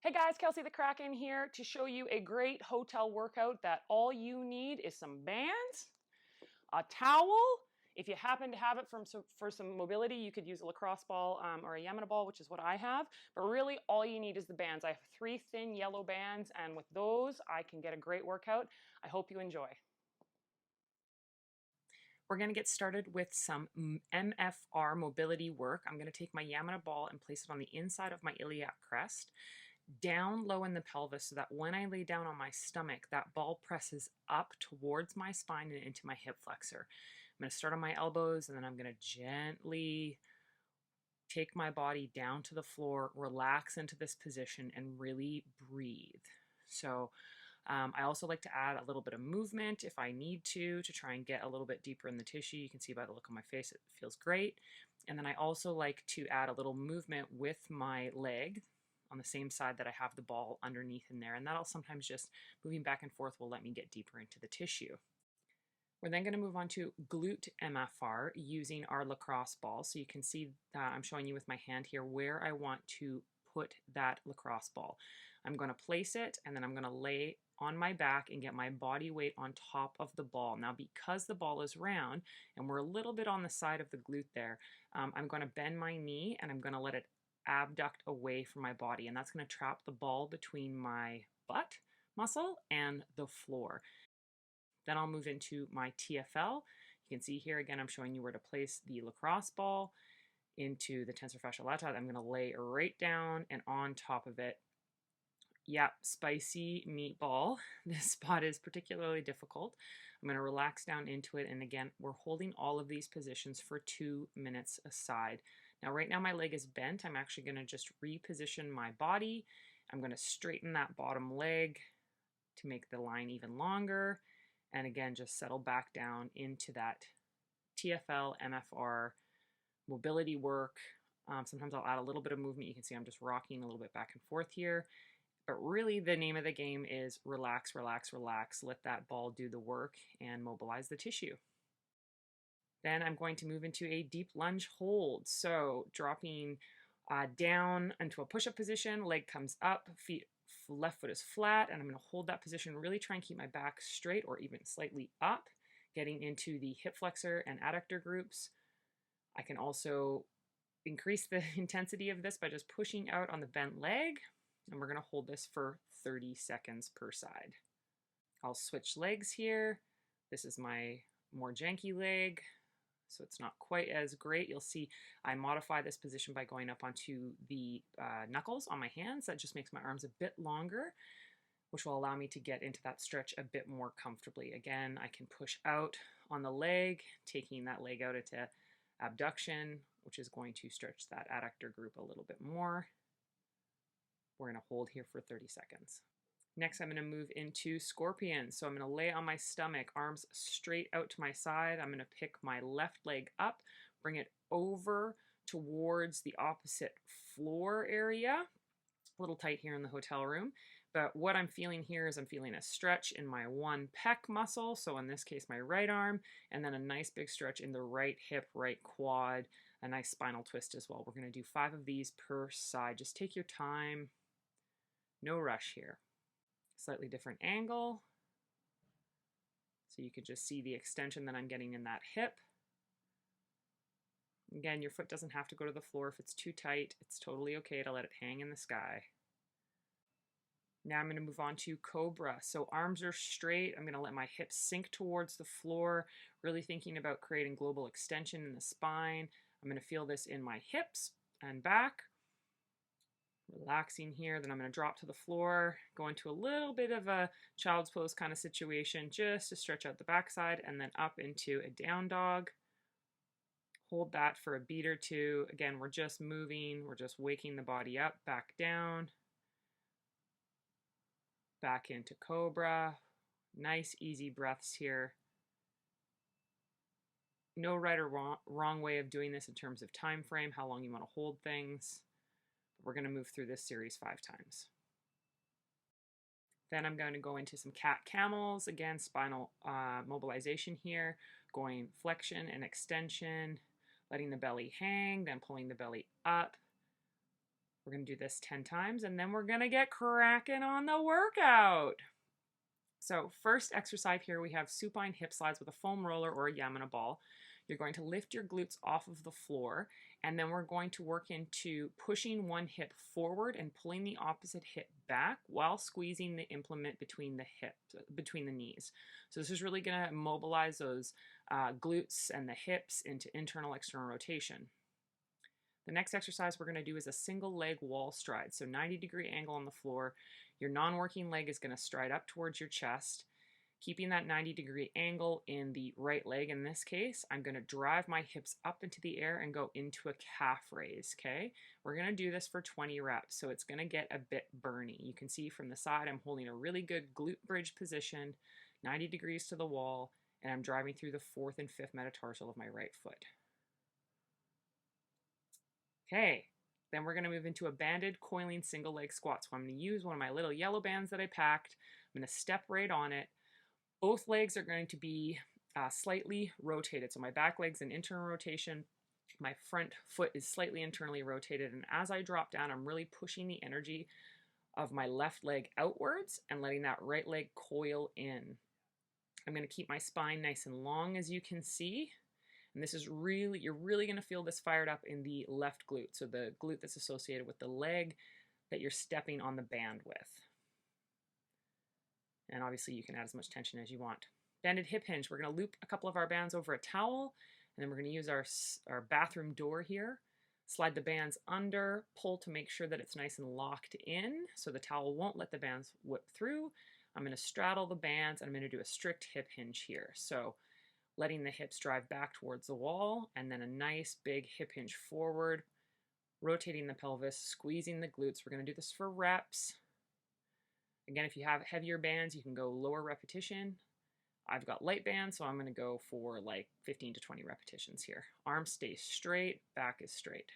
Hey guys, Kelsey the Kraken here to show you a great hotel workout that all you need is some bands, a towel. If you happen to have it for some mobility, you could use a lacrosse ball or a Yamana ball, which is what I have. But really, all you need is the bands. I have 3 thin yellow bands, and with those, I can get a great workout. I hope you enjoy. We're going to get started with some MFR mobility work. I'm going to take my Yamana ball and place it on the inside of my iliac crest, down low in the pelvis, so that when I lay down on my stomach, that ball presses up towards my spine and into my hip flexor. I'm going to start on my elbows, and then I'm going to gently take my body down to the floor, relax into this position, and really breathe. So I also like to add a little bit of movement if I need to try and get a little bit deeper in the tissue. You can see by the look on my face, it feels great. And then I also like to add a little movement with my leg on the same side that I have the ball underneath in there. And that'll sometimes just moving back and forth will let me get deeper into the tissue. We're then going to move on to Glute MFR using our lacrosse ball. So you can see I'm showing you with my hand here where I want to put that lacrosse ball. I'm going to place it, and then I'm going to lay on my back and get my body weight on top of the ball. Now, because the ball is round and we're a little bit on the side of the glute there, I'm going to bend my knee and I'm going to let it abduct away from my body, and that's going to trap the ball between my butt muscle and the floor. Then I'll move into my TFL. You can see here again, I'm showing you where to place the lacrosse ball into the tensor fasciae latae. I'm going to lay right down and on top of it. Yep, spicy meatball. This spot is particularly difficult. I'm going to relax down into it, and again, we're holding all of these positions for 2 minutes aside. Now, right now my leg is bent. I'm actually going to just reposition my body. I'm going to straighten that bottom leg to make the line even longer, and again, just settle back down into that TFL, MFR, mobility work. Sometimes I'll add a little bit of movement. You can see I'm just rocking a little bit back and forth here. But really, the name of the game is relax, relax, relax. Let that ball do the work and mobilize the tissue. Then I'm going to move into a deep lunge hold. So dropping down into a push-up position, leg comes up, left foot is flat, and I'm going to hold that position, really try and keep my back straight or even slightly up, getting into the hip flexor and adductor groups. I can also increase the intensity of this by just pushing out on the bent leg. And we're going to hold this for 30 seconds per side. I'll switch legs here. This is my more janky leg, so it's not quite as great. You'll see I modify this position by going up onto the knuckles on my hands. That just makes my arms a bit longer, which will allow me to get into that stretch a bit more comfortably. Again, I can push out on the leg, taking that leg out into abduction, which is going to stretch that adductor group a little bit more. We're going to hold here for 30 seconds. Next, I'm going to move into scorpion. So I'm going to lay on my stomach, arms straight out to my side. I'm going to pick my left leg up, bring it over towards the opposite floor area. A little tight here in the hotel room. But what I'm feeling here is I'm feeling a stretch in my one pec muscle. So in this case, my right arm, and then a nice big stretch in the right hip, right quad, a nice spinal twist as well. We're going to do 5 of these per side. Just take your time. No rush here. Slightly different angle. So you can just see the extension that I'm getting in that hip. Again, your foot doesn't have to go to the floor if it's too tight. It's totally okay to let it hang in the sky. Now I'm going to move on to Cobra. So arms are straight. I'm going to let my hips sink towards the floor, really thinking about creating global extension in the spine. I'm going to feel this in my hips and back. Relaxing here, then I'm going to drop to the floor, go into a little bit of a child's pose kind of situation just to stretch out the backside, and then up into a down dog. Hold that for a beat or two. Again, we're just moving, we're just waking the body up, back down, back into Cobra. Nice, easy breaths here. No right or wrong way of doing this in terms of time frame, how long you want to hold things. We're going to move through this series 5 times. Then I'm going to go into some cat camels. Again, spinal mobilization here, going flexion and extension, letting the belly hang, then pulling the belly up. We're going to do this 10 times, and then we're going to get cracking on the workout. So first exercise here, we have supine hip slides with a foam roller or a Yamana ball. You're going to lift your glutes off of the floor, and then we're going to work into pushing one hip forward and pulling the opposite hip back while squeezing the implement between the knees. So this is really going to mobilize those glutes and the hips into internal external rotation. The next exercise we're going to do is a single leg wall stride. So 90-degree angle on the floor. Your non-working leg is going to stride up towards your chest, keeping that 90-degree angle in the right leg. In this case, I'm going to drive my hips up into the air and go into a calf raise, okay? We're going to do this for 20 reps, so it's going to get a bit burny. You can see from the side I'm holding a really good glute bridge position, 90 degrees to the wall, and I'm driving through the 4th and 5th metatarsal of my right foot. Okay, then we're going to move into a banded coiling single leg squat. So I'm going to use one of my little yellow bands that I packed. I'm going to step right on it. Both legs are going to be slightly rotated. So my back leg's in internal rotation. My front foot is slightly internally rotated. And as I drop down, I'm really pushing the energy of my left leg outwards and letting that right leg coil in. I'm going to keep my spine nice and long, as you can see. And this is really, you're really going to feel this fired up in the left glute. So the glute that's associated with the leg that you're stepping on the band with. And obviously you can add as much tension as you want. Banded hip hinge. We're going to loop a couple of our bands over a towel. And then we're going to use our bathroom door here. Slide the bands under, pull to make sure that it's nice and locked in so the towel won't let the bands whip through. I'm going to straddle the bands and I'm going to do a strict hip hinge here. So letting the hips drive back towards the wall, and then a nice big hip hinge forward, rotating the pelvis, squeezing the glutes. We're going to do this for reps. Again, if you have heavier bands, you can go lower repetition. I've got light bands, so I'm going to go for like 15 to 20 repetitions here. Arms stay straight, back is straight.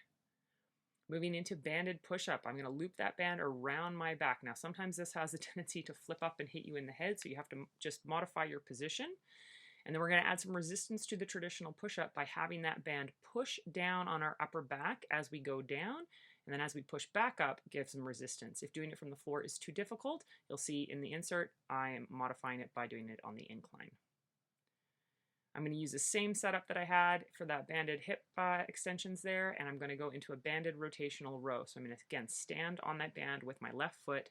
Moving into banded push-up, I'm going to loop that band around my back. Now, sometimes this has a tendency to flip up and hit you in the head, so you have to just modify your position. And then we're going to add some resistance to the traditional push-up by having that band push down on our upper back as we go down. And then as we push back up, give some resistance. If doing it from the floor is too difficult, you'll see in the insert, I am modifying it by doing it on the incline. I'm going to use the same setup that I had for that banded hip extensions there, and I'm going to go into a banded rotational row. So I'm going to, again, stand on that band with my left foot.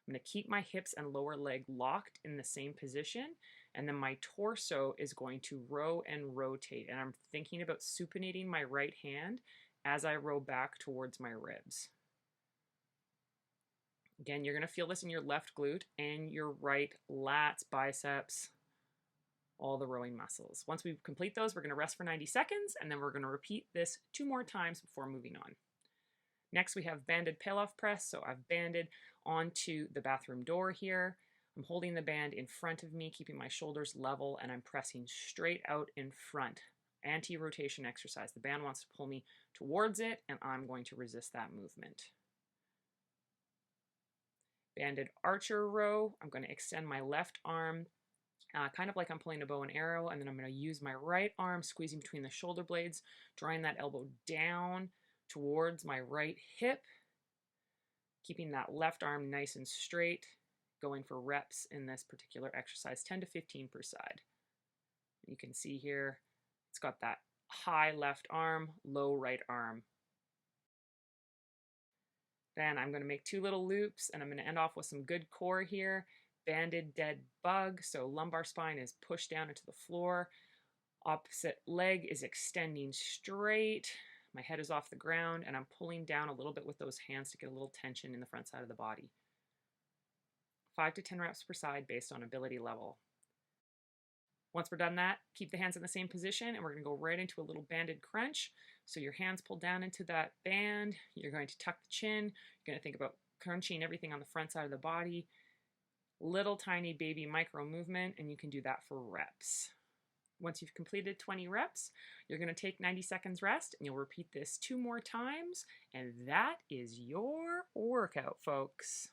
I'm going to keep my hips and lower leg locked in the same position, and then my torso is going to row and rotate, and I'm thinking about supinating my right hand as I row back towards my ribs. Again, you're going to feel this in your left glute and your right lats, biceps, all the rowing muscles. Once we complete those, we're going to rest for 90 seconds, and then we're going to repeat this 2 more times before moving on. Next, we have banded pail-off press. So I've banded onto the bathroom door here. I'm holding the band in front of me, keeping my shoulders level, and I'm pressing straight out in front. Anti-rotation exercise. The band wants to pull me towards it, and I'm going to resist that movement. Banded archer row. I'm going to extend my left arm, kind of like I'm pulling a bow and arrow, and then I'm going to use my right arm, squeezing between the shoulder blades, drawing that elbow down towards my right hip, keeping that left arm nice and straight, going for reps in this particular exercise, 10 to 15 per side. You can see here, it's got that high left arm, low right arm. Then I'm going to make 2 little loops, and I'm going to end off with some good core here. Banded dead bug, so lumbar spine is pushed down into the floor. Opposite leg is extending straight. My head is off the ground, and I'm pulling down a little bit with those hands to get a little tension in the front side of the body. 5 to 10 reps per side based on ability level. Once we're done that, keep the hands in the same position, and we're going to go right into a little banded crunch. So your hands pull down into that band. You're going to tuck the chin. You're going to think about crunching everything on the front side of the body. Little tiny baby micro movement, and you can do that for reps. Once you've completed 20 reps, you're going to take 90 seconds rest, and you'll repeat this 2 more times, and that is your workout, folks.